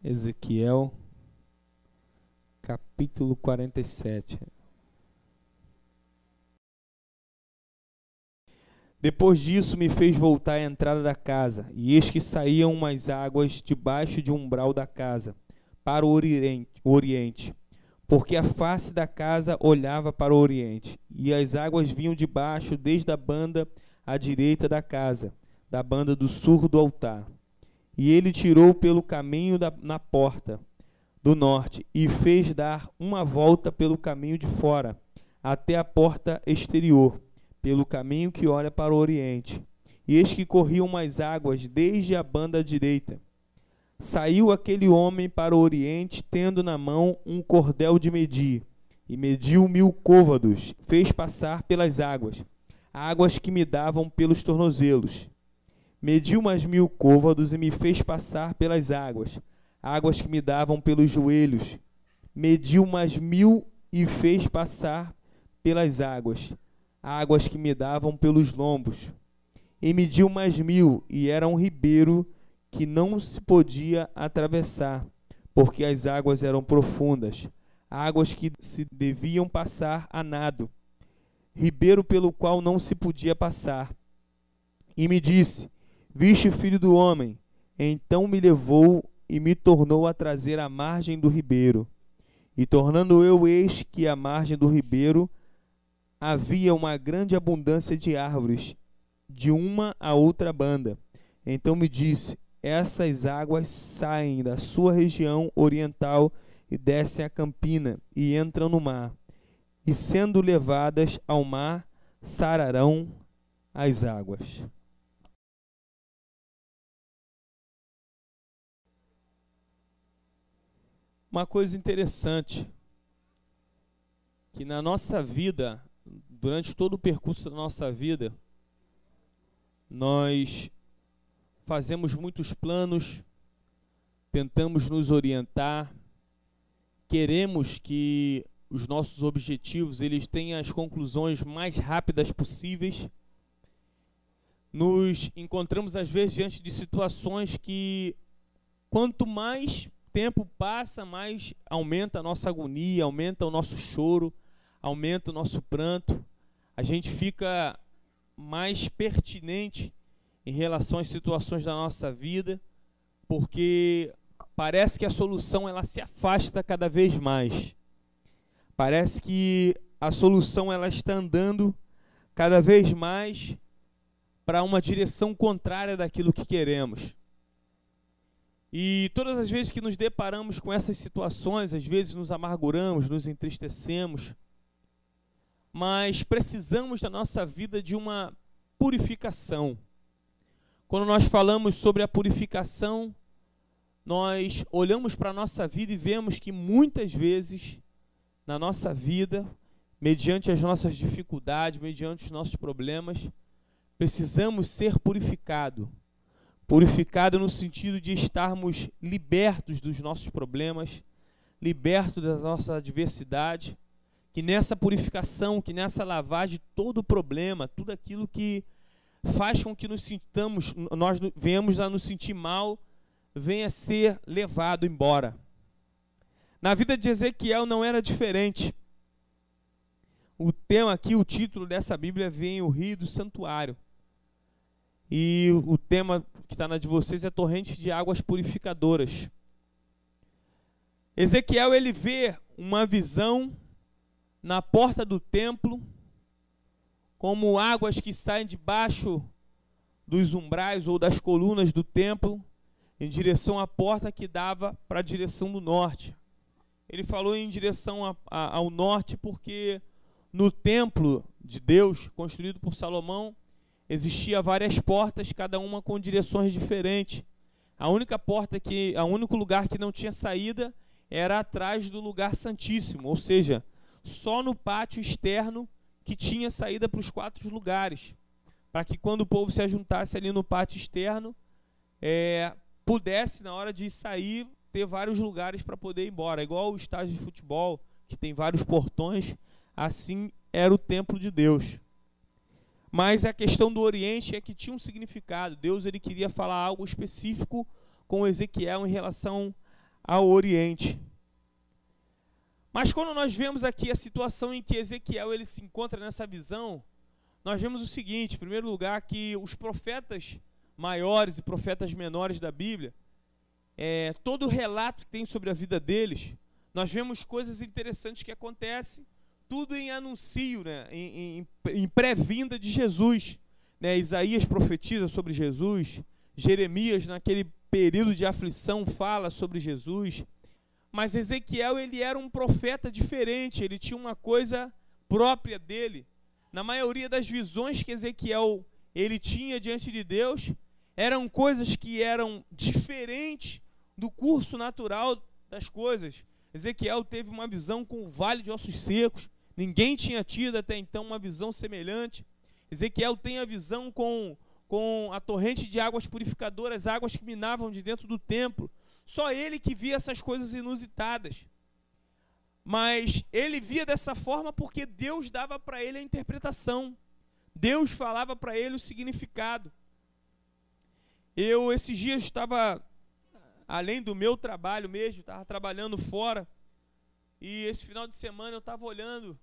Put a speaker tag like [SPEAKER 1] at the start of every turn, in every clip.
[SPEAKER 1] Ezequiel, capítulo 47. Depois disso me fez voltar à entrada da casa, e eis que saíam umas águas debaixo de um umbral da casa, para o oriente, porque a face da casa olhava para o oriente, e as águas vinham de baixo desde a banda à direita da casa, da banda do sul do altar. E ele tirou pelo caminho na porta do norte, e fez dar uma volta pelo caminho de fora, até a porta exterior, pelo caminho que olha para o oriente. E eis que corriam umas águas desde a banda direita. Saiu aquele homem para o oriente, tendo na mão um cordel de medir, e mediu 1000 côvados, fez passar pelas águas, águas que me davam pelos tornozelos. Mediu mais 1000 côvados e me fez passar pelas águas, águas que me davam pelos joelhos. Mediu mais 1000 e fez passar pelas águas, águas que me davam pelos lombos. E mediu mais 1000, e era um ribeiro que não se podia atravessar, porque as águas eram profundas, águas que se deviam passar a nado, ribeiro pelo qual não se podia passar. E me disse: viste, filho do homem? Então me levou e me tornou a trazer à margem do ribeiro. E tornando eu, eis que à margem do ribeiro havia uma grande abundância de árvores, de uma a outra banda. Então me disse: essas águas saem da sua região oriental e descem a campina e entram no mar. E sendo levadas ao mar, sararão as águas. Uma coisa interessante, que na nossa vida, durante todo o percurso da nossa vida, nós fazemos muitos planos, tentamos nos orientar, queremos que os nossos objetivos eles tenham as conclusões mais rápidas possíveis. Nos encontramos às vezes diante de situações que quanto mais tempo passa, mais aumenta a nossa agonia, aumenta o nosso choro, aumenta o nosso pranto. A gente fica mais pertinente em relação às situações da nossa vida, porque parece que a solução ela se afasta cada vez mais. Parece que a solução ela está andando cada vez mais para uma direção contrária daquilo que queremos. E todas as vezes que nos deparamos com essas situações, às vezes nos amarguramos, nos entristecemos, mas precisamos da nossa vida de uma purificação. Quando nós falamos sobre a purificação, nós olhamos para a nossa vida e vemos que muitas vezes na nossa vida, mediante as nossas dificuldades, mediante os nossos problemas, precisamos ser purificados. Purificado no sentido de estarmos libertos dos nossos problemas, libertos da nossa adversidade, que nessa purificação, que nessa lavagem, todo o problema, tudo aquilo que faz com que nos sintamos, nós venhamos a nos sentir mal, venha a ser levado embora. Na vida de Ezequiel não era diferente. O tema aqui, o título dessa Bíblia vem o Rio do Santuário. E o tema que está na de vocês é torrente de águas purificadoras. Ezequiel ele vê uma visão na porta do templo, como águas que saem debaixo dos umbrais ou das colunas do templo, em direção à porta que dava para a direção do norte. Ele falou em direção ao norte porque no templo de Deus, construído por Salomão, existia várias portas, cada uma com direções diferentes. O único lugar que não tinha saída era atrás do lugar santíssimo, ou seja, só no pátio externo que tinha saída para os 4 lugares, para que quando o povo se ajuntasse ali no pátio externo, pudesse, na hora de sair, ter vários lugares para poder ir embora. Igual o estádio de futebol, que tem vários portões, assim era o templo de Deus. Mas a questão do Oriente é que tinha um significado. Deus ele queria falar algo específico com Ezequiel em relação ao Oriente. Mas quando nós vemos aqui a situação em que Ezequiel ele se encontra nessa visão, nós vemos o seguinte: em primeiro lugar, que os profetas maiores e profetas menores da Bíblia, todo o relato que tem sobre a vida deles, nós vemos coisas interessantes que acontecem, tudo em anuncio, né, em pré-vinda de Jesus. Né? Isaías profetiza sobre Jesus, Jeremias, naquele período de aflição, fala sobre Jesus. Mas Ezequiel, ele era um profeta diferente, ele tinha uma coisa própria dele. Na maioria das visões que Ezequiel ele tinha diante de Deus, eram coisas que eram diferentes do curso natural das coisas. Ezequiel teve uma visão com o vale de ossos secos, ninguém tinha tido até então uma visão semelhante. Ezequiel tem a visão com a torrente de águas purificadoras, águas que minavam de dentro do templo. Só ele que via essas coisas inusitadas. Mas ele via dessa forma porque Deus dava para ele a interpretação. Deus falava para ele o significado. Eu, esses dias, estava, além do meu trabalho mesmo, estava trabalhando fora. E esse final de semana eu estava olhando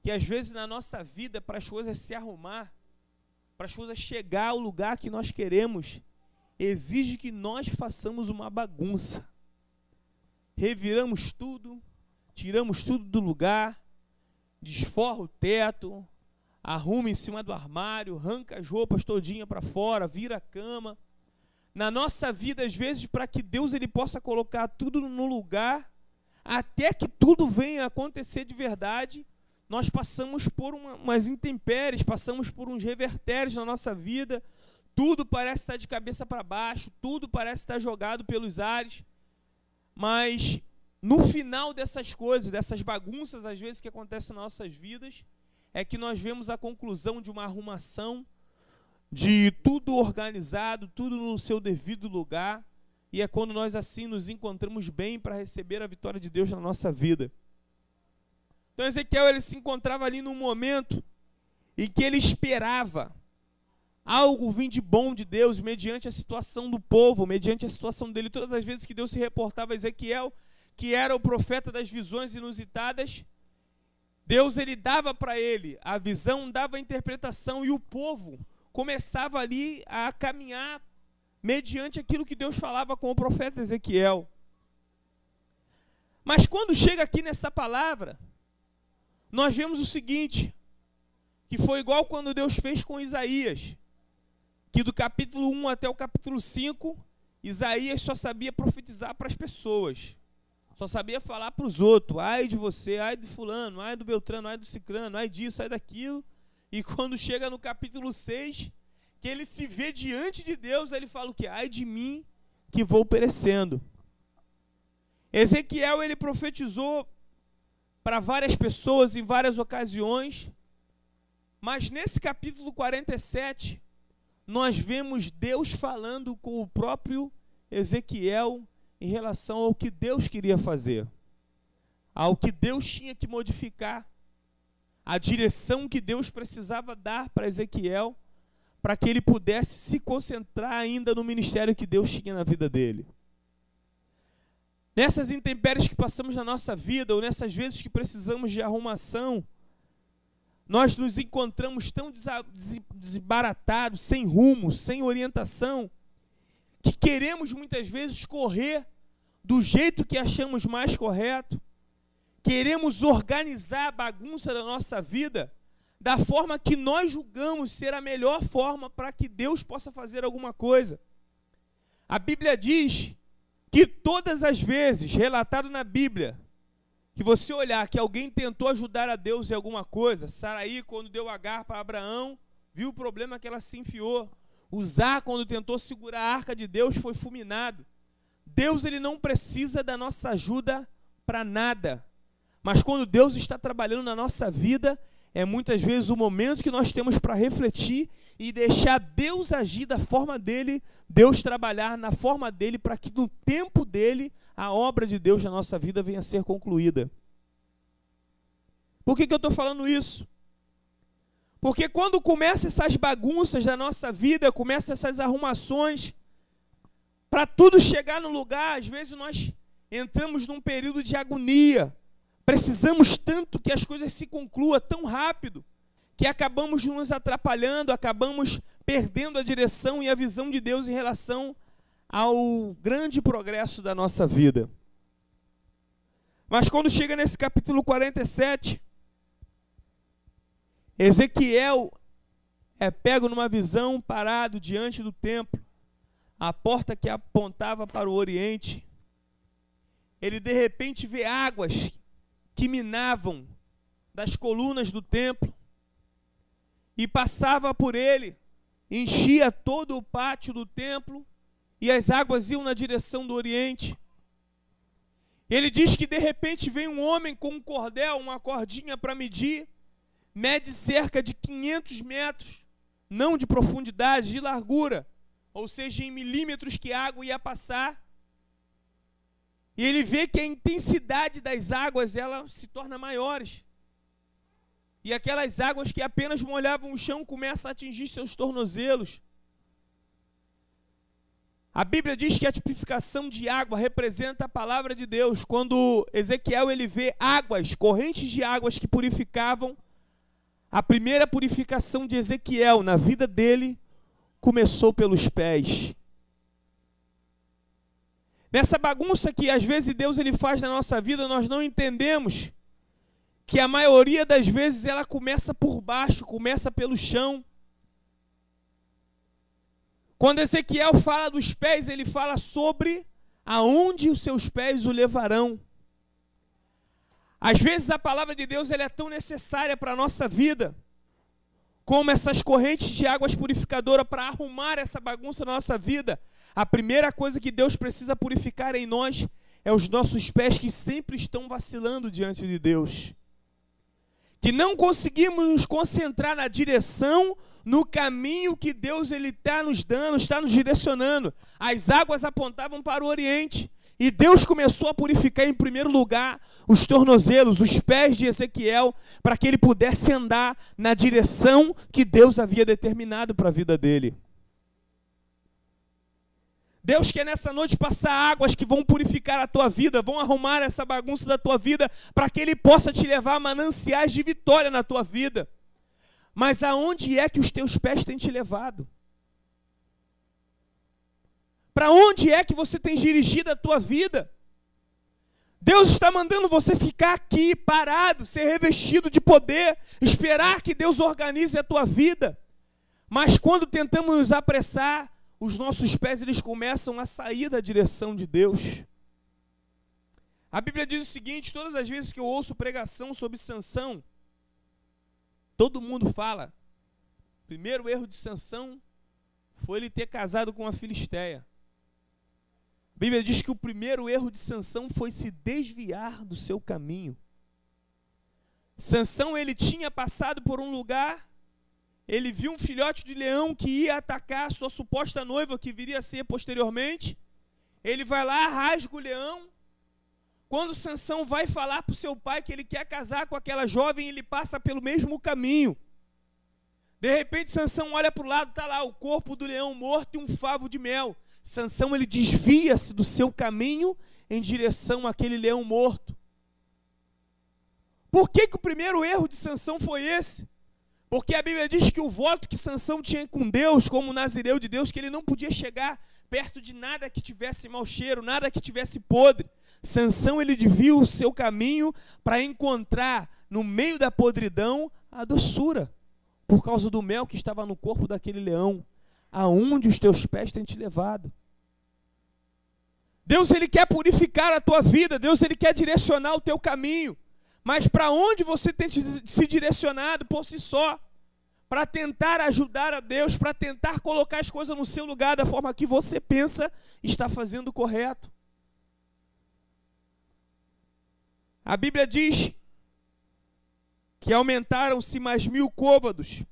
[SPEAKER 1] que às vezes na nossa vida, para as coisas se arrumar, para as coisas chegar ao lugar que nós queremos, exige que nós façamos uma bagunça. Reviramos tudo, tiramos tudo do lugar, desforra o teto, arruma em cima do armário, arranca as roupas todinha para fora, vira a cama. Na nossa vida, às vezes, para que Deus ele possa colocar tudo no lugar, até que tudo venha a acontecer de verdade, nós passamos por umas intempéries, passamos por uns revertérios na nossa vida. Tudo parece estar de cabeça para baixo, tudo parece estar jogado pelos ares, mas no final dessas coisas, dessas bagunças às vezes que acontecem nas nossas vidas, é que nós vemos a conclusão de uma arrumação, de tudo organizado, tudo no seu devido lugar, e é quando nós assim nos encontramos bem para receber a vitória de Deus na nossa vida. Então Ezequiel ele se encontrava ali num momento em que ele esperava algo vir de bom de Deus, mediante a situação do povo, mediante a situação dele. Todas as vezes que Deus se reportava a Ezequiel, que era o profeta das visões inusitadas, Deus ele dava para ele a visão, dava a interpretação, e o povo começava ali a caminhar mediante aquilo que Deus falava com o profeta Ezequiel. Mas quando chega aqui nessa palavra, nós vemos o seguinte, que foi igual quando Deus fez com Isaías, que do capítulo 1 até o capítulo 5, Isaías só sabia profetizar para as pessoas, só sabia falar para os outros: ai de você, ai de fulano, ai do Beltrano, ai do Cicrano, ai disso, ai daquilo. E quando chega no capítulo 6, que ele se vê diante de Deus, ele fala o quê? Ai de mim, que vou perecendo. Ezequiel, ele profetizou para várias pessoas em várias ocasiões, mas nesse capítulo 47, nós vemos Deus falando com o próprio Ezequiel em relação ao que Deus queria fazer, ao que Deus tinha que modificar, a direção que Deus precisava dar para Ezequiel, para que ele pudesse se concentrar ainda no ministério que Deus tinha na vida dele. Nessas intempéries que passamos na nossa vida, ou nessas vezes que precisamos de arrumação, nós nos encontramos tão desbaratados, sem rumo, sem orientação, que queremos muitas vezes correr do jeito que achamos mais correto, queremos organizar a bagunça da nossa vida da forma que nós julgamos ser a melhor forma para que Deus possa fazer alguma coisa. A Bíblia diz que todas as vezes, relatado na Bíblia, que você olhar que alguém tentou ajudar a Deus em alguma coisa, Saraí, quando deu Agar para Abraão, viu o problema que ela se enfiou. Uzá, quando tentou segurar a arca de Deus, foi fulminado. Deus ele não precisa da nossa ajuda para nada. Mas quando Deus está trabalhando na nossa vida, é muitas vezes o momento que nós temos para refletir e deixar Deus agir da forma dele, Deus trabalhar na forma dele, para que no tempo dele a obra de Deus na nossa vida venha a ser concluída. Por que eu estou falando isso? Porque quando começam essas bagunças da nossa vida, começam essas arrumações, para tudo chegar no lugar, às vezes nós entramos num período de agonia. Precisamos tanto que as coisas se concluam tão rápido, que acabamos nos atrapalhando, acabamos perdendo a direção e a visão de Deus em relação ao grande progresso da nossa vida. Mas quando chega nesse capítulo 47, Ezequiel é pego numa visão parado diante do templo, a porta que apontava para o oriente. Ele de repente vê águas que minavam das colunas do templo e passava por ele, enchia todo o pátio do templo e as águas iam na direção do oriente. Ele diz que de repente vem um homem com um cordel, uma cordinha para medir, mede cerca de 500 metros, não de profundidade, de largura, ou seja, em milímetros que a água ia passar. E ele vê que a intensidade das águas, ela se torna maiores. E aquelas águas que apenas molhavam o chão começam a atingir seus tornozelos. A Bíblia diz que a tipificação de água representa a palavra de Deus. Quando Ezequiel ele vê águas, correntes de águas que purificavam, a primeira purificação de Ezequiel na vida dele começou pelos pés. Nessa bagunça que às vezes Deus ele faz na nossa vida, nós não entendemos que a maioria das vezes ela começa por baixo, começa pelo chão. Quando Ezequiel fala dos pés, ele fala sobre aonde os seus pés o levarão. Às vezes a palavra de Deus ela é tão necessária para a nossa vida, como essas correntes de águas purificadoras para arrumar essa bagunça na nossa vida. A primeira coisa que Deus precisa purificar em nós é os nossos pés que sempre estão vacilando diante de Deus. Que não conseguimos nos concentrar na direção, no caminho que Deus ele está nos dando, está nos direcionando. As águas apontavam para o oriente. E Deus começou a purificar em primeiro lugar os tornozelos, os pés de Ezequiel, para que ele pudesse andar na direção que Deus havia determinado para a vida dele. Deus quer nessa noite passar águas que vão purificar a tua vida, vão arrumar essa bagunça da tua vida, para que Ele possa te levar a mananciais de vitória na tua vida. Mas aonde é que os teus pés têm te levado? Para onde é que você tem dirigido a tua vida? Deus está mandando você ficar aqui parado, ser revestido de poder, esperar que Deus organize a tua vida. Mas quando tentamos nos apressar, os nossos pés eles começam a sair da direção de Deus. A Bíblia diz o seguinte: todas as vezes que eu ouço pregação sobre Sansão, todo mundo fala, o primeiro erro de Sansão foi ele ter casado com uma filisteia. A Bíblia diz que o primeiro erro de Sansão foi se desviar do seu caminho. Sansão ele tinha passado por um lugar, ele viu um filhote de leão que ia atacar a sua suposta noiva, que viria a ser posteriormente. Ele vai lá, rasga o leão. Quando Sansão vai falar para o seu pai que ele quer casar com aquela jovem, ele passa pelo mesmo caminho. De repente, Sansão olha para o lado, está lá o corpo do leão morto e um favo de mel. Sansão ele desvia-se do seu caminho em direção àquele leão morto. Por que o primeiro erro de Sansão foi esse? Porque a Bíblia diz que o voto que Sansão tinha com Deus, como nazireu de Deus, que ele não podia chegar perto de nada que tivesse mau cheiro, nada que tivesse podre. Sansão ele desvia o seu caminho para encontrar no meio da podridão a doçura, por causa do mel que estava no corpo daquele leão. Aonde os teus pés têm te levado? Deus ele quer purificar a tua vida, Deus ele quer direcionar o teu caminho. Mas para onde você tem se direcionado por si só? Para tentar ajudar a Deus, para tentar colocar as coisas no seu lugar da forma que você pensa está fazendo correto. A Bíblia diz que aumentaram-se mais 1000 côvados.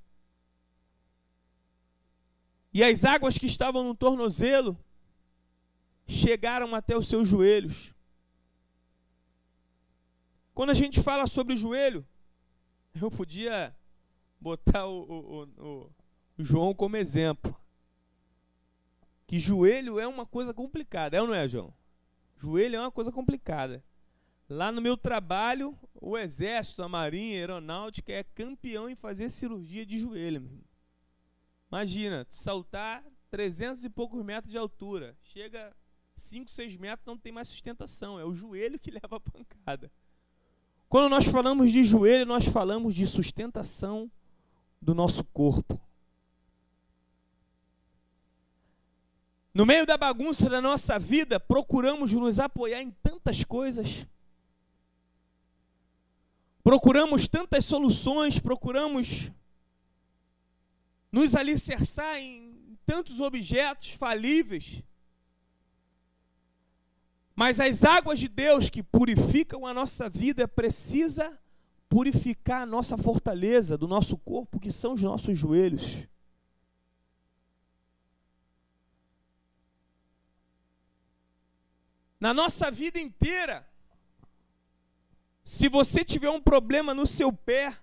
[SPEAKER 1] E as águas que estavam no tornozelo chegaram até os seus joelhos. Quando a gente fala sobre o joelho, eu podia botar o João como exemplo. Que joelho é uma coisa complicada, é ou não é, João? Joelho é uma coisa complicada. Lá no meu trabalho, o Exército, a Marinha, a Aeronáutica é campeão em fazer cirurgia de joelho. Meu. Imagina, saltar 300 e poucos metros de altura. Chega 5, 6 metros, não tem mais sustentação. É o joelho que leva a pancada. Quando nós falamos de joelho, nós falamos de sustentação do nosso corpo. No meio da bagunça da nossa vida, procuramos nos apoiar em tantas coisas. Procuramos tantas soluções, procuramos nos alicerçar em tantos objetos falíveis. Mas as águas de Deus que purificam a nossa vida precisa purificar a nossa fortaleza do nosso corpo, que são os nossos joelhos. Na nossa vida inteira, se você tiver um problema no seu pé,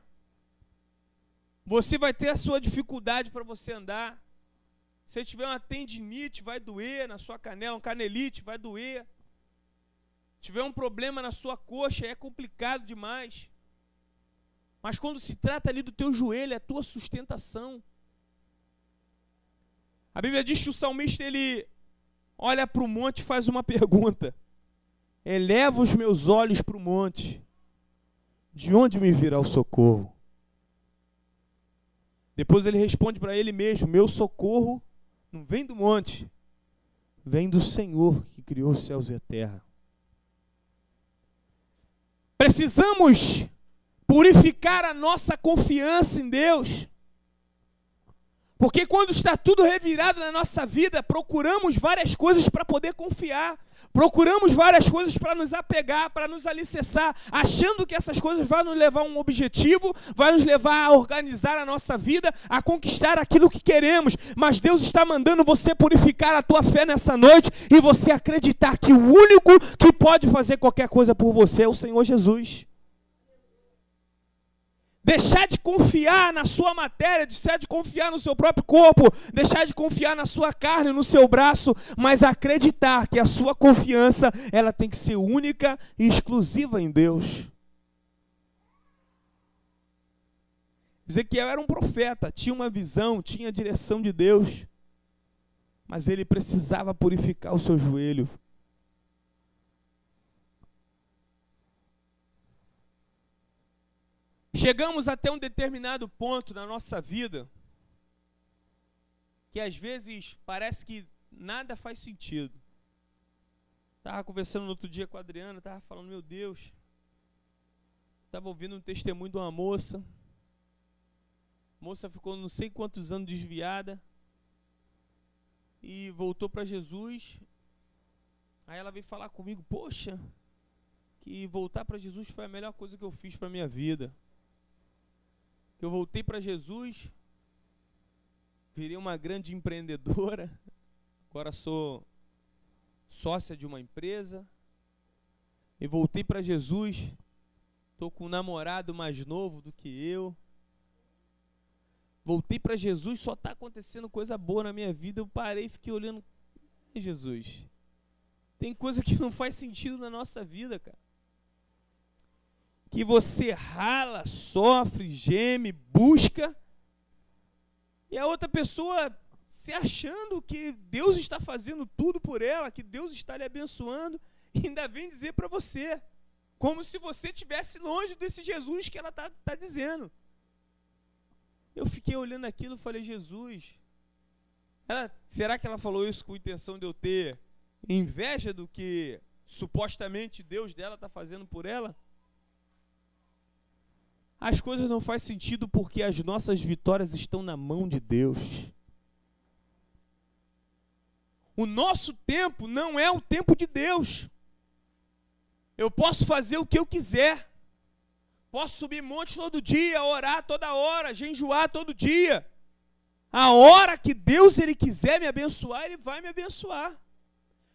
[SPEAKER 1] você vai ter a sua dificuldade para você andar. Se tiver uma tendinite, vai doer na sua canela, um canelite, vai doer. Se tiver um problema na sua coxa, é complicado demais. Mas quando se trata ali do teu joelho, é a tua sustentação. A Bíblia diz que o salmista, ele olha para o monte e faz uma pergunta. Eleva os meus olhos para o monte. De onde me virá o socorro? Depois ele responde para ele mesmo, meu socorro não vem do monte, vem do Senhor que criou os céus e a terra. Precisamos purificar a nossa confiança em Deus. Porque quando está tudo revirado na nossa vida, procuramos várias coisas para poder confiar. Procuramos várias coisas para nos apegar, para nos alicerçar, achando que essas coisas vão nos levar a um objetivo, vai nos levar a organizar a nossa vida, a conquistar aquilo que queremos. Mas Deus está mandando você purificar a tua fé nessa noite e você acreditar que o único que pode fazer qualquer coisa por você é o Senhor Jesus. Deixar de confiar na sua matéria, deixar de confiar no seu próprio corpo, deixar de confiar na sua carne, no seu braço, mas acreditar que a sua confiança, ela tem que ser única e exclusiva em Deus. Ezequiel era um profeta, tinha uma visão, tinha a direção de Deus, mas ele precisava purificar o seu joelho. Chegamos até um determinado ponto na nossa vida que às vezes parece que nada faz sentido. Estava conversando no outro dia com a Adriana, estava falando, meu Deus, estava ouvindo um testemunho de uma moça. A moça ficou não sei quantos anos desviada e voltou para Jesus. Aí ela veio falar comigo, poxa, que voltar para Jesus foi a melhor coisa que eu fiz para a minha vida. Eu voltei para Jesus, virei uma grande empreendedora, agora sou sócia de uma empresa, e voltei para Jesus, estou com um namorado mais novo do que eu, voltei para Jesus, só está acontecendo coisa boa na minha vida. Eu parei e fiquei olhando, Jesus, tem coisa que não faz sentido na nossa vida, cara. Que você rala, sofre, geme, busca, e a outra pessoa se achando que Deus está fazendo tudo por ela, que Deus está lhe abençoando, e ainda vem dizer para você, como se você estivesse longe desse Jesus que ela está dizendo. Eu fiquei olhando aquilo e falei, Jesus, será que ela falou isso com intenção de eu ter inveja do que supostamente Deus dela está fazendo por ela? As coisas não fazem sentido porque as nossas vitórias estão na mão de Deus. O nosso tempo não é o tempo de Deus. Eu posso fazer o que eu quiser. Posso subir monte todo dia, orar toda hora, jejuar todo dia. A hora que Deus ele quiser me abençoar, Ele vai me abençoar.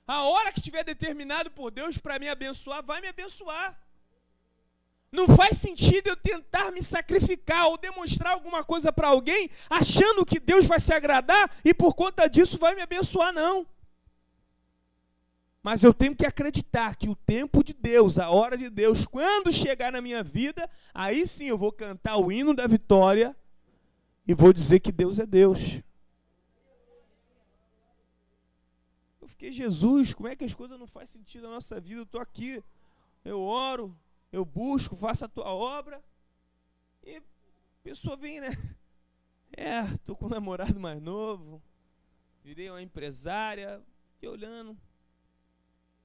[SPEAKER 1] A hora que tiver determinado por Deus para me abençoar, vai me abençoar. Não faz sentido eu tentar me sacrificar ou demonstrar alguma coisa para alguém, achando que Deus vai se agradar e por conta disso vai me abençoar, não. Mas eu tenho que acreditar que o tempo de Deus, a hora de Deus, quando chegar na minha vida, aí sim eu vou cantar o hino da vitória e vou dizer que Deus é Deus. Eu fiquei, Jesus, como é que as coisas não fazem sentido na nossa vida? Eu estou aqui, eu oro, eu busco, faço a tua obra. E a pessoa vem, né? Estou com um namorado mais novo, virei uma empresária, fiquei olhando.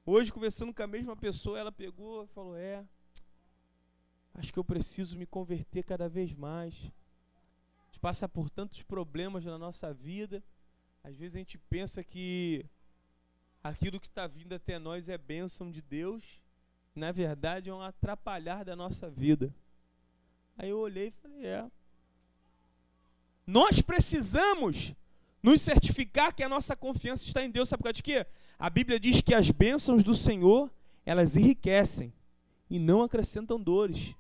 [SPEAKER 1] Hoje, conversando com a mesma pessoa, ela pegou e falou, acho que eu preciso me converter cada vez mais. A gente passa por tantos problemas na nossa vida, às vezes a gente pensa que aquilo que está vindo até nós é bênção de Deus, na verdade é um atrapalhar da nossa vida. Aí eu olhei e falei, nós precisamos nos certificar que a nossa confiança está em Deus. Sabe por causa de quê? A Bíblia diz que as bênçãos do Senhor, elas enriquecem e não acrescentam dores.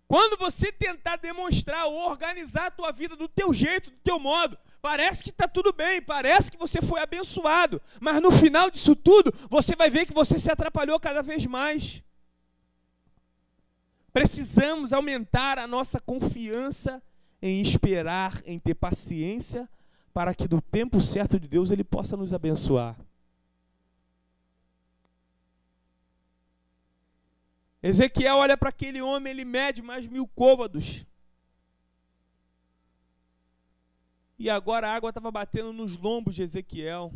[SPEAKER 1] Quando você tentar demonstrar ou organizar a tua vida do teu jeito, do teu modo, parece que está tudo bem, parece que você foi abençoado, mas no final disso tudo, você vai ver que você se atrapalhou cada vez mais. Precisamos aumentar a nossa confiança em esperar, em ter paciência, para que no tempo certo de Deus Ele possa nos abençoar. Ezequiel olha para aquele homem, ele mede mais 1000 côvados. E agora a água estava batendo nos lombos de Ezequiel.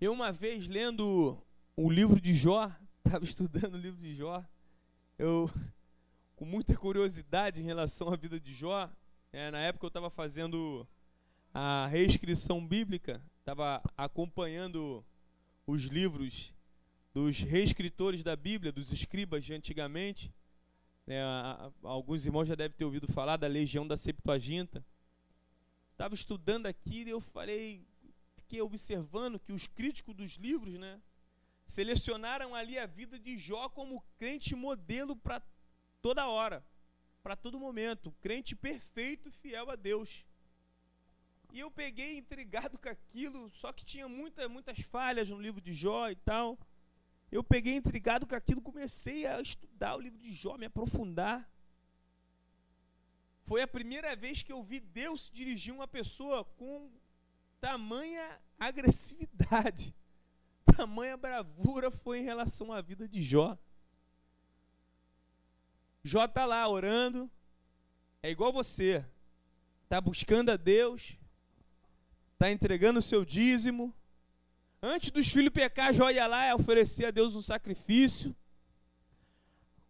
[SPEAKER 1] Eu uma vez lendo o livro de Jó, estava estudando o livro de Jó, eu com muita curiosidade em relação à vida de Jó, na época eu estava fazendo a reescrição bíblica, estava acompanhando os livros dos reescritores da Bíblia, dos escribas de antigamente. Alguns irmãos já devem ter ouvido falar da legião da Septuaginta. Estava estudando aqui e eu fiquei observando que os críticos dos livros, selecionaram ali a vida de Jó como crente modelo para toda hora, para todo momento, crente perfeito e fiel a Deus. E eu peguei intrigado com aquilo, só que tinha muitas falhas no livro de Jó e tal. Eu peguei intrigado com aquilo, comecei a estudar o livro de Jó, me aprofundar. Foi a primeira vez que eu vi Deus dirigir uma pessoa com tamanha agressividade, tamanha bravura foi em relação à vida de Jó. Jó está lá orando, é igual você, está buscando a Deus, está entregando o seu dízimo. Antes dos filhos pecar, Jó ia lá e oferecer a Deus um sacrifício.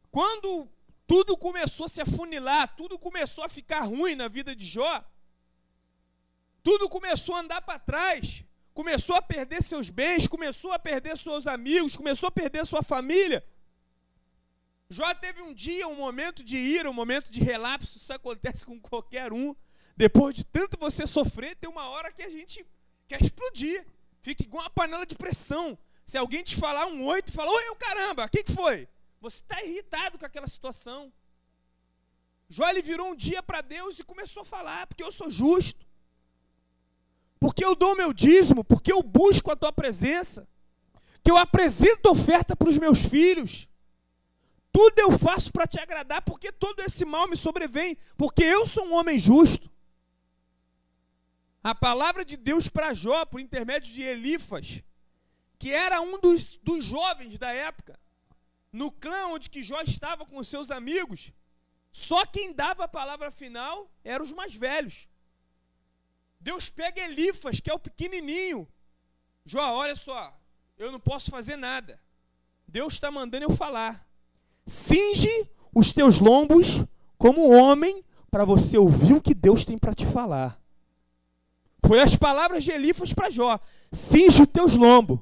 [SPEAKER 1] Quando tudo começou a se afunilar, tudo começou a ficar ruim na vida de Jó, tudo começou a andar para trás, começou a perder seus bens, começou a perder seus amigos, começou a perder sua família. Jó teve um dia, um momento de ira, um momento de relapso. Isso acontece com qualquer um. Depois de tanto você sofrer, tem uma hora que a gente quer explodir. Fica igual uma panela de pressão. Se alguém te falar um 8, fala, oi, caramba, o que foi? Você está irritado com aquela situação. Jó, ele virou um dia para Deus e começou a falar, porque eu sou justo, porque eu dou o meu dízimo, porque eu busco a tua presença, que eu apresento oferta para os meus filhos. Tudo eu faço para te agradar, porque todo esse mal me sobrevém, porque eu sou um homem justo. A palavra de Deus para Jó, por intermédio de Elifas, que era um dos jovens da época, no clã onde que Jó estava com os seus amigos, só quem dava a palavra final eram os mais velhos. Deus pega Elifas, que é o pequenininho. Jó, olha só, eu não posso fazer nada. Deus está mandando eu falar. Cinge os teus lombos como homem para você ouvir o que Deus tem para te falar. Foi as palavras de Elifas para Jó. Cinge os teus lombos.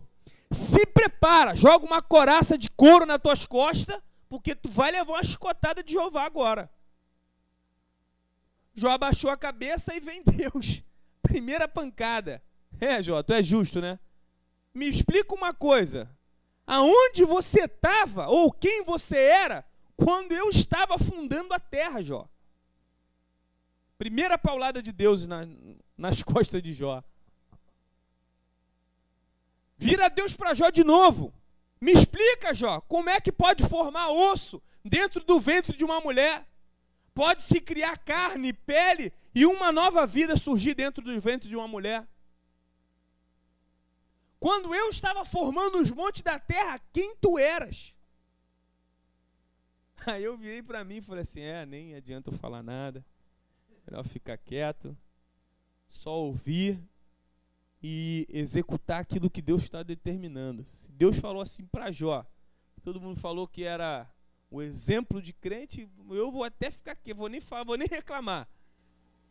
[SPEAKER 1] Se prepara, joga uma couraça de couro nas tuas costas, porque tu vai levar uma chicotada de Jeová agora. Jó abaixou a cabeça e vem Deus. Primeira pancada. Jó, tu é justo, né? Me explica uma coisa. Aonde você estava, ou quem você era, quando eu estava fundando a terra, Jó? Primeira paulada de Deus nas costas de Jó. Vira Deus para Jó de novo. Me explica, Jó, como é que pode formar osso dentro do ventre de uma mulher? Pode-se criar carne, pele e uma nova vida surgir dentro do ventre de uma mulher? Quando eu estava formando os montes da terra, quem tu eras? Aí eu virei para mim e falei assim, nem adianta eu falar nada, melhor ficar quieto, só ouvir e executar aquilo que Deus está determinando. Se Deus falou assim para Jó, todo mundo falou que era o exemplo de crente, eu vou até ficar aqui, vou nem falar, vou nem reclamar.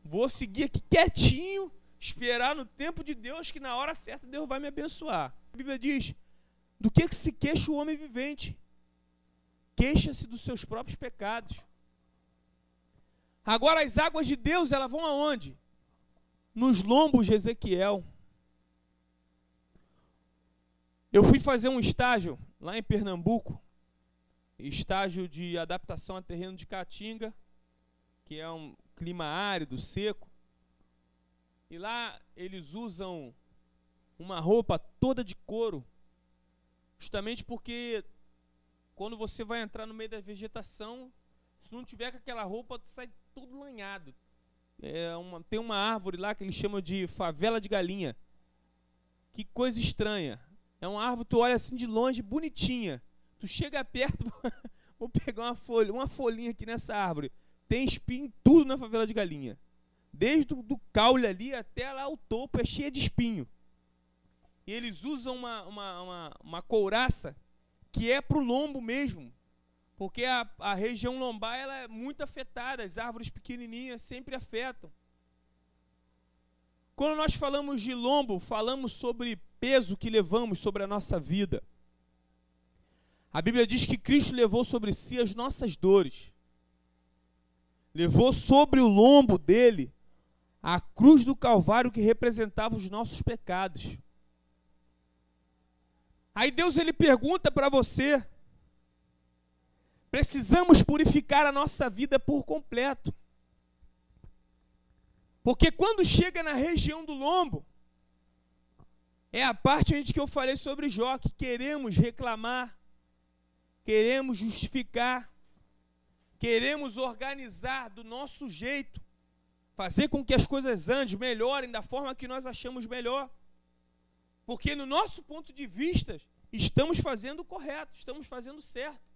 [SPEAKER 1] Vou seguir aqui quietinho, esperar no tempo de Deus, que na hora certa Deus vai me abençoar. A Bíblia diz, do que se queixa o homem vivente? Queixa-se dos seus próprios pecados. Agora as águas de Deus, elas vão aonde? Nos lombos de Ezequiel. Eu fui fazer um estágio lá em Pernambuco, estágio de adaptação a terreno de Caatinga, que é um clima árido, seco. E lá eles usam uma roupa toda de couro, justamente porque quando você vai entrar no meio da vegetação, se não tiver com aquela roupa, sai tudo lanhado. Tem uma árvore lá que eles chamam de favela de galinha. Que coisa estranha. É uma árvore, tu olha assim de longe, bonitinha. Tu chega perto, vou pegar uma folhinha aqui nessa árvore. Tem espinho em tudo na favela de galinha. Desde do caule ali até lá o topo é cheio de espinho. E eles usam uma couraça que é para o lombo mesmo. Porque a região lombar ela é muito afetada. As árvores pequenininhas sempre afetam. Quando nós falamos de lombo, falamos sobre peso que levamos sobre a nossa vida. A Bíblia diz que Cristo levou sobre si as nossas dores. Levou sobre o lombo dele a cruz do Calvário que representava os nossos pecados. Aí Deus ele pergunta para você, precisamos purificar a nossa vida por completo. Porque quando chega na região do lombo, é a parte onde que eu falei sobre Jó, que queremos reclamar, queremos justificar, queremos organizar do nosso jeito, fazer com que as coisas andem, melhorem da forma que nós achamos melhor. Porque no nosso ponto de vista, estamos fazendo o correto, estamos fazendo certo.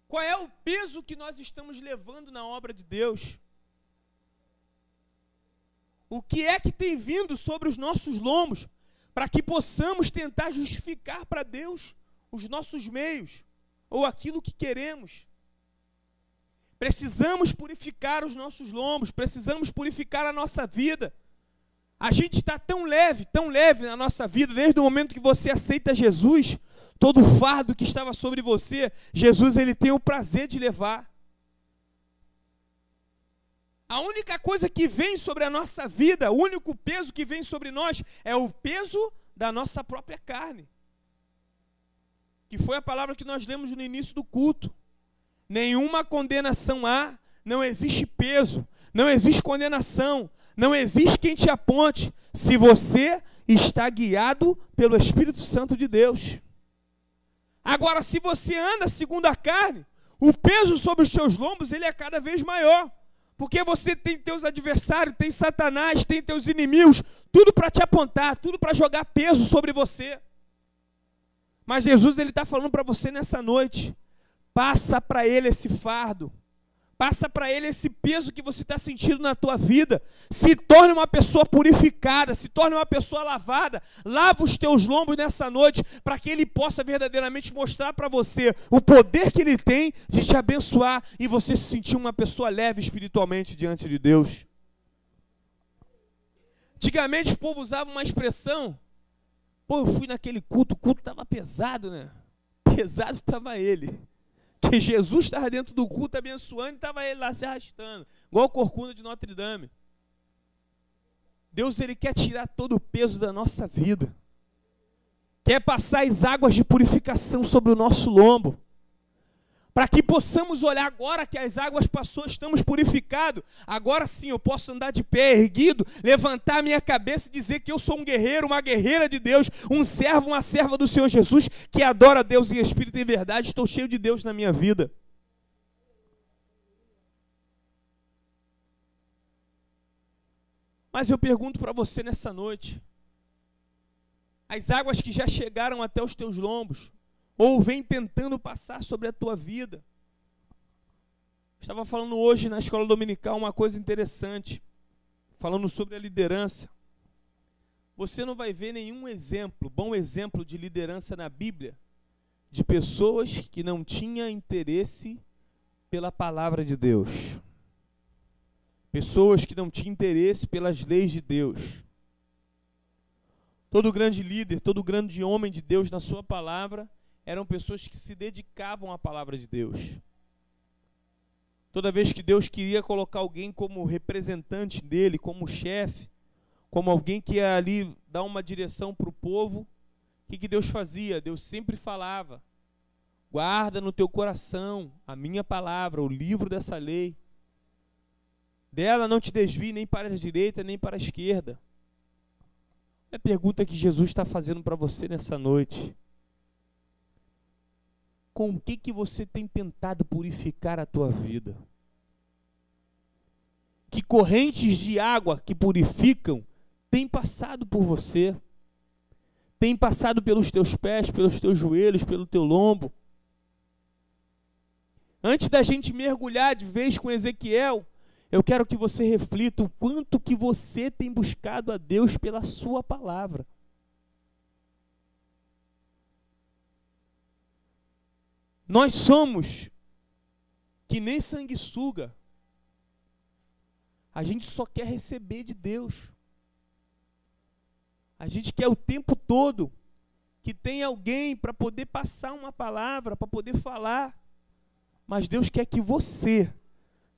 [SPEAKER 1] Qual é o peso que nós estamos levando na obra de Deus? O que é que tem vindo sobre os nossos lombos para que possamos tentar justificar para Deus os nossos meios ou aquilo que queremos? Precisamos purificar os nossos lombos, precisamos purificar a nossa vida. A gente está tão leve na nossa vida, desde o momento que você aceita Jesus, todo o fardo que estava sobre você, Jesus ele tem o prazer de levar. A única coisa que vem sobre a nossa vida, o único peso que vem sobre nós, é o peso da nossa própria carne. Que foi a palavra que nós lemos no início do culto. Nenhuma condenação há, não existe peso, não existe condenação, não existe quem te aponte, se você está guiado pelo Espírito Santo de Deus. Agora, se você anda segundo a carne, o peso sobre os seus lombos ele é cada vez maior. Porque você tem teus adversários, tem Satanás, tem teus inimigos, tudo para te apontar, tudo para jogar peso sobre você. Mas Jesus ele está falando para você nessa noite, passa para ele esse fardo, passa para ele esse peso que você está sentindo na tua vida, se torne uma pessoa purificada, se torne uma pessoa lavada, lava os teus lombos nessa noite, para que ele possa verdadeiramente mostrar para você o poder que ele tem de te abençoar e você se sentir uma pessoa leve espiritualmente diante de Deus. Antigamente o povo usava uma expressão, eu fui naquele culto, o culto estava pesado, né? Pesado estava ele. Que Jesus estava dentro do culto abençoando e estava ele lá se arrastando, igual a corcunda de Notre Dame. Deus ele quer tirar todo o peso da nossa vida. Quer passar as águas de purificação sobre o nosso lombo. para que possamos olhar agora que as águas passou, estamos purificados, agora sim eu posso andar de pé erguido, levantar minha cabeça e dizer que eu sou um guerreiro, uma guerreira de Deus, um servo, uma serva do Senhor Jesus, que adora a Deus em espírito e em verdade, estou cheio de Deus na minha vida. Mas eu pergunto para você nessa noite, as águas que já chegaram até os teus lombos, ou vem tentando passar sobre a tua vida. Estava falando hoje na escola dominical uma coisa interessante, falando sobre a liderança. Você não vai ver nenhum exemplo, bom exemplo de liderança na Bíblia, de pessoas que não tinham interesse pela palavra de Deus. Pessoas que não tinham interesse pelas leis de Deus. Todo grande líder, todo grande homem de Deus na sua palavra, eram pessoas que se dedicavam à palavra de Deus. Toda vez que Deus queria colocar alguém como representante dele, como chefe, como alguém que ia ali dar uma direção para o povo, o que Deus fazia? Deus sempre falava: guarda no teu coração a minha palavra, o livro dessa lei. Dela não te desvie nem para a direita, nem para a esquerda. É a pergunta que Jesus está fazendo para você nessa noite. Com o que você tem tentado purificar a tua vida? Que correntes de água que purificam têm passado por você? Têm passado pelos teus pés, pelos teus joelhos, pelo teu lombo? Antes da gente mergulhar de vez com Ezequiel, eu quero que você reflita o quanto que você tem buscado a Deus pela sua palavra. Nós somos que nem sanguessuga. A gente só quer receber de Deus. A gente quer o tempo todo que tenha alguém para poder passar uma palavra, para poder falar. Mas Deus quer que você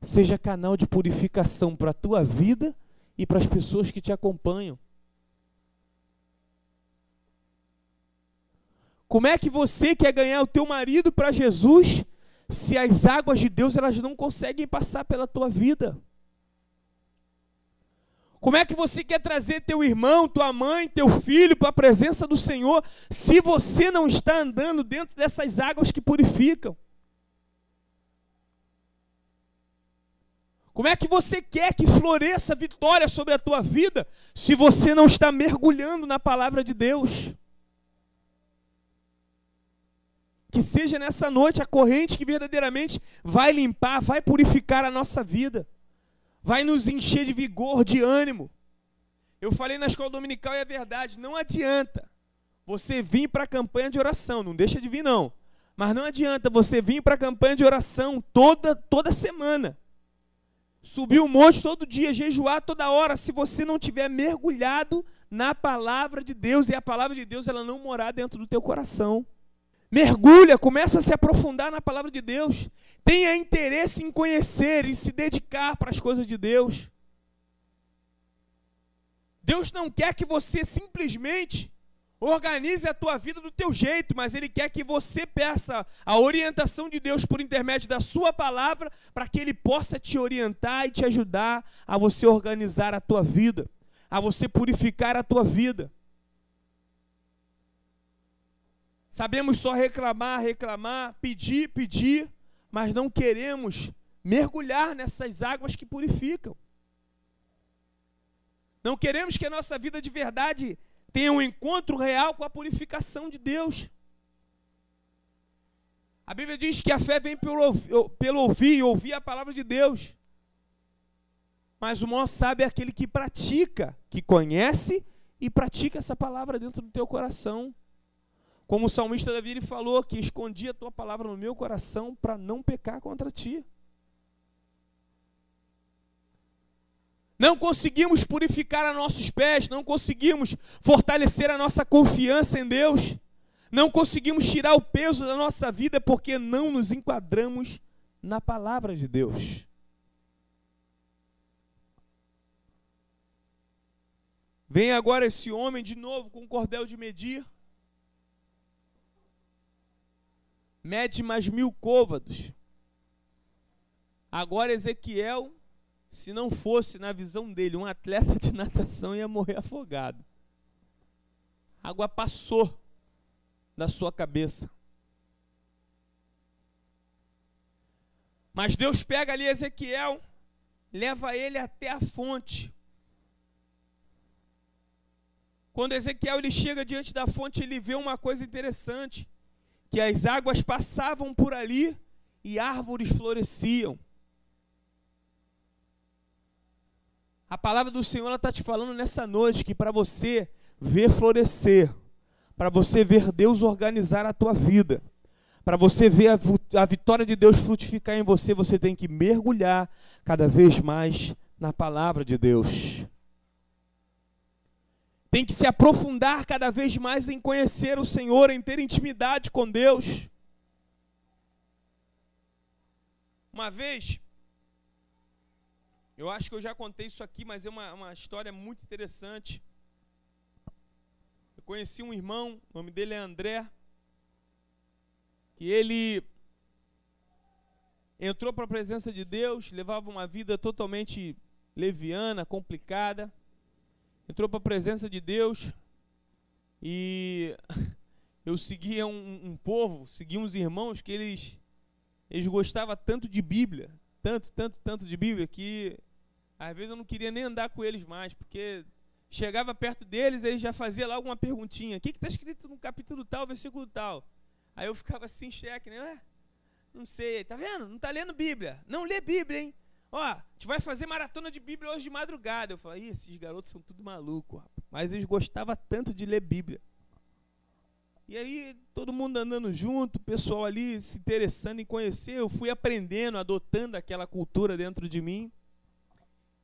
[SPEAKER 1] seja canal de purificação para a tua vida e para as pessoas que te acompanham. Como é que você quer ganhar o teu marido para Jesus se as águas de Deus elas não conseguem passar pela tua vida? Como é que você quer trazer teu irmão, tua mãe, teu filho para a presença do Senhor se você não está andando dentro dessas águas que purificam? Como é que você quer que floresça a vitória sobre a tua vida se você não está mergulhando na palavra de Deus? Que seja nessa noite a corrente que verdadeiramente vai limpar, vai purificar a nossa vida. Vai nos encher de vigor, de ânimo. Eu falei na escola dominical e é verdade, não adianta você vir para a campanha de oração, não deixa de vir não. Mas não adianta você vir para a campanha de oração toda semana. Subir um monte todo dia, jejuar toda hora, se você não tiver mergulhado na palavra de Deus, e a palavra de Deus ela não morar dentro do teu coração. Mergulha, começa a se aprofundar na palavra de Deus. Tenha interesse em conhecer e se dedicar para as coisas de Deus. Deus não quer que você simplesmente organize a tua vida do teu jeito, mas Ele quer que você peça a orientação de Deus por intermédio da sua palavra, para que Ele possa te orientar e te ajudar a você organizar a tua vida, a você purificar a tua vida. Sabemos só reclamar, pedir, mas não queremos mergulhar nessas águas que purificam. Não queremos que a nossa vida de verdade tenha um encontro real com a purificação de Deus. A Bíblia diz que a fé vem pelo ouvir e ouvir a palavra de Deus. Mas o maior sábio é aquele que pratica, que conhece e pratica essa palavra dentro do teu coração. Como o salmista Davi ele falou, que escondi a tua palavra no meu coração para não pecar contra ti. Não conseguimos purificar a nossos pés, não conseguimos fortalecer a nossa confiança em Deus, não conseguimos tirar o peso da nossa vida porque não nos enquadramos na palavra de Deus. Vem agora esse homem de novo com um cordel de medir. mede mais 1000 côvados. Agora Ezequiel, se não fosse, na visão dele, um atleta de natação, ia morrer afogado. A água passou da sua cabeça. Mas Deus pega ali Ezequiel, leva ele até a fonte. Quando Ezequiel ele chega diante da fonte, ele vê uma coisa interessante, que as águas passavam por ali e árvores floresciam. A palavra do Senhor está te falando nessa noite que para você ver florescer, para você ver Deus organizar a tua vida, para você ver a vitória de Deus frutificar em você, você tem que mergulhar cada vez mais na palavra de Deus. Tem que se aprofundar cada vez mais em conhecer o Senhor, em ter intimidade com Deus. Uma vez, eu acho que eu já contei isso aqui, mas é uma história muito interessante. Eu conheci um irmão, o nome dele é André, que ele entrou para a presença de Deus, levava uma vida totalmente leviana, complicada. Entrou para a presença de Deus e eu seguia um povo, seguia uns irmãos que eles gostavam tanto de Bíblia, tanto de Bíblia, que às vezes eu não queria nem andar com eles mais, porque chegava perto deles, eles já faziam lá alguma perguntinha. O que está escrito no capítulo tal, versículo tal? Aí eu ficava assim em xeque, né? Não sei, tá vendo? Não está lendo Bíblia. Não lê Bíblia, hein? Ó, a gente vai fazer maratona de Bíblia hoje de madrugada. Eu falei, esses garotos são tudo malucos, rapaz. Mas eles gostavam tanto de ler Bíblia. E aí, todo mundo andando junto, o pessoal ali se interessando em conhecer. Eu fui aprendendo, adotando aquela cultura dentro de mim.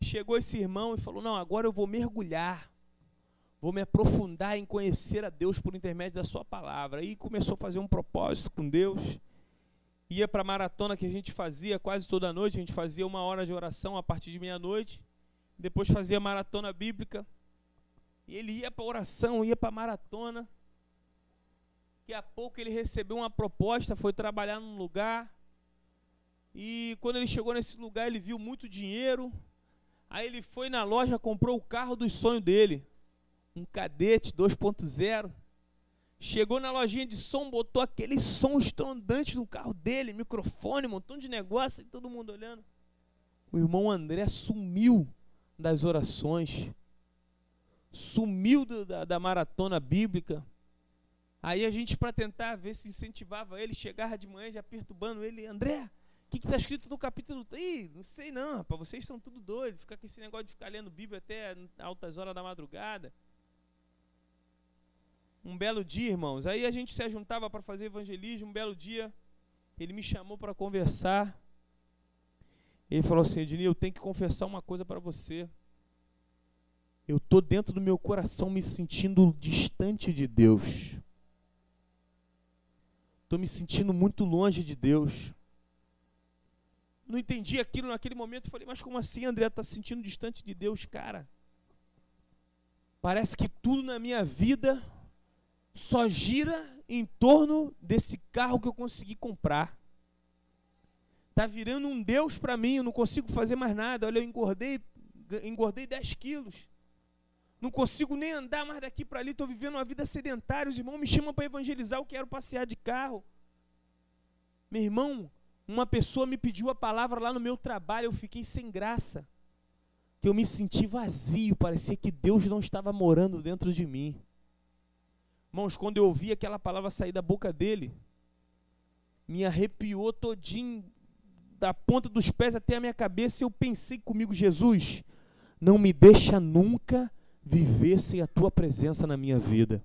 [SPEAKER 1] Chegou esse irmão e falou, não, agora eu vou mergulhar. Vou me aprofundar em conhecer a Deus por intermédio da sua palavra. Aí começou a fazer um propósito com Deus. Ia para a maratona que a gente fazia quase toda noite, a gente fazia 1 hora de oração a partir de meia-noite, depois fazia maratona bíblica, e ele ia para a oração, ia para a maratona. Daqui a pouco ele recebeu uma proposta, foi trabalhar num lugar, e quando ele chegou nesse lugar ele viu muito dinheiro, aí ele foi na loja, comprou o carro dos sonhos dele, um Cadete 2.0, chegou na lojinha de som, botou aquele som estrondante no carro dele, microfone, um montão de negócio, e todo mundo olhando. O irmão André sumiu das orações, sumiu da maratona bíblica. Aí a gente, para tentar ver se incentivava ele, chegava de manhã já perturbando ele, André, o que está escrito no capítulo? Ih, não sei não, rapaz, vocês são tudo doidos, ficar com esse negócio de ficar lendo Bíblia até altas horas da madrugada. Um belo dia, irmãos, aí a gente se ajuntava para fazer evangelismo. Um belo dia, ele me chamou para conversar. Ele falou assim, Ednei, eu tenho que confessar uma coisa para você. Eu estou dentro do meu coração me sentindo distante de Deus. Estou me sentindo muito longe de Deus. Não entendi aquilo naquele momento. Falei, mas como assim, André, está se sentindo distante de Deus? Cara, parece que tudo na minha vida só gira em torno desse carro que eu consegui comprar. Está virando um Deus para mim, eu não consigo fazer mais nada. Olha, eu engordei 10 quilos. Não consigo nem andar mais daqui para ali, estou vivendo uma vida sedentária. Os irmãos me chamam para evangelizar, eu quero passear de carro. Meu irmão, uma pessoa me pediu a palavra lá no meu trabalho, eu fiquei sem graça. Eu me senti vazio, parecia que Deus não estava morando dentro de mim. Irmãos, quando eu ouvi aquela palavra sair da boca dele, me arrepiou todinho, da ponta dos pés até a minha cabeça, e eu pensei comigo, Jesus, não me deixa nunca viver sem a tua presença na minha vida.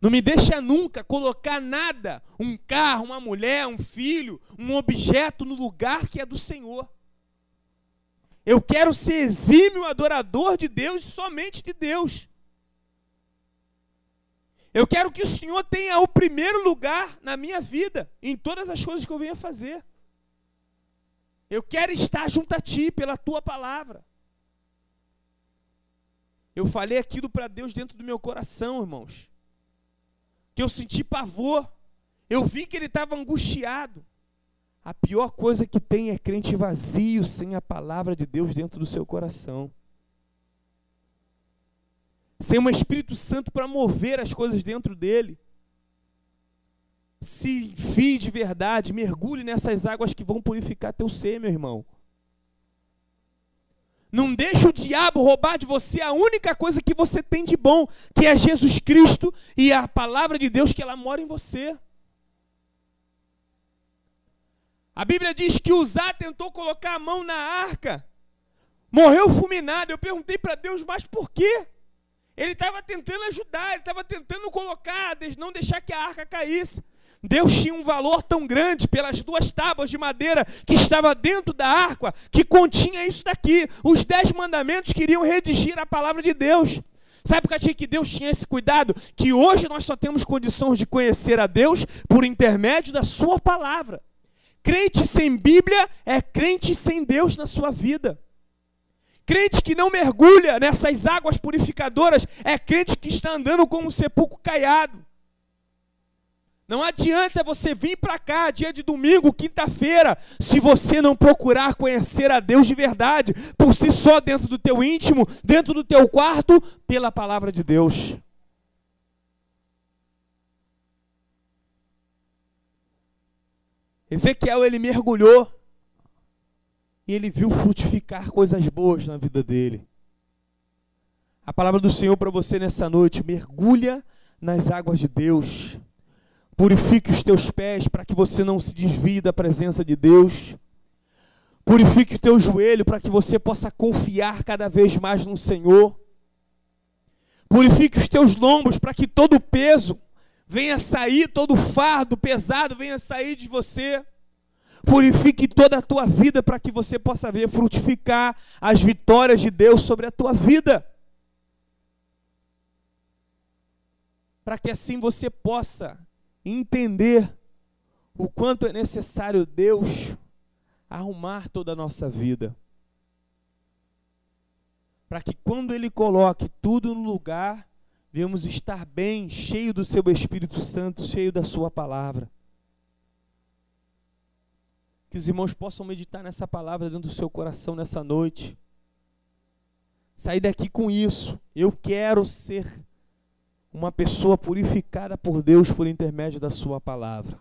[SPEAKER 1] Não me deixa nunca colocar nada, um carro, uma mulher, um filho, um objeto no lugar que é do Senhor. Eu quero ser exímio adorador de Deus, somente de Deus. Eu quero que o Senhor tenha o primeiro lugar na minha vida, em todas as coisas que eu venho a fazer. Eu quero estar junto a Ti, pela Tua palavra. Eu falei aquilo para Deus dentro do meu coração, irmãos. Que eu senti pavor. Eu vi que ele estava angustiado. A pior coisa que tem é crente vazio, sem a palavra de Deus dentro do seu coração. Sem um Espírito Santo para mover as coisas dentro dele. Se enfie de verdade, mergulhe nessas águas que vão purificar teu ser, meu irmão. Não deixe o diabo roubar de você a única coisa que você tem de bom, que é Jesus Cristo e a palavra de Deus, que ela mora em você. A Bíblia diz que Uzá tentou colocar a mão na arca, morreu fulminado. Eu perguntei para Deus, mas por quê? Ele estava tentando ajudar, ele estava tentando colocar, não deixar que a arca caísse. Deus tinha um valor tão grande pelas 2 tábuas de madeira que estava dentro da arca, que continha isso daqui. Os 10 mandamentos queriam redigir a palavra de Deus. Sabe por que Deus tinha esse cuidado? Que hoje nós só temos condições de conhecer a Deus por intermédio da sua palavra. Crente sem Bíblia é crente sem Deus na sua vida. Crente que não mergulha nessas águas purificadoras é crente que está andando como um sepulcro caiado. Não adianta você vir para cá dia de domingo, quinta-feira, se você não procurar conhecer a Deus de verdade, por si só, dentro do teu íntimo, dentro do teu quarto, pela palavra de Deus. Ezequiel, ele mergulhou e ele viu frutificar coisas boas na vida dele. A palavra do Senhor para você nessa noite: mergulha nas águas de Deus. Purifique os teus pés para que você não se desvie da presença de Deus. Purifique o teu joelho para que você possa confiar cada vez mais no Senhor. Purifique os teus lombos para que todo o peso venha sair, todo o fardo pesado venha sair de você. Purifique toda a tua vida para que você possa ver frutificar as vitórias de Deus sobre a tua vida. Para que assim você possa entender o quanto é necessário Deus arrumar toda a nossa vida. Para que quando Ele coloque tudo no lugar, venhamos estar bem, cheio do seu Espírito Santo, cheio da sua palavra. Que os irmãos possam meditar nessa palavra dentro do seu coração nessa noite. Sair daqui com isso. Eu quero ser uma pessoa purificada por Deus por intermédio da sua palavra.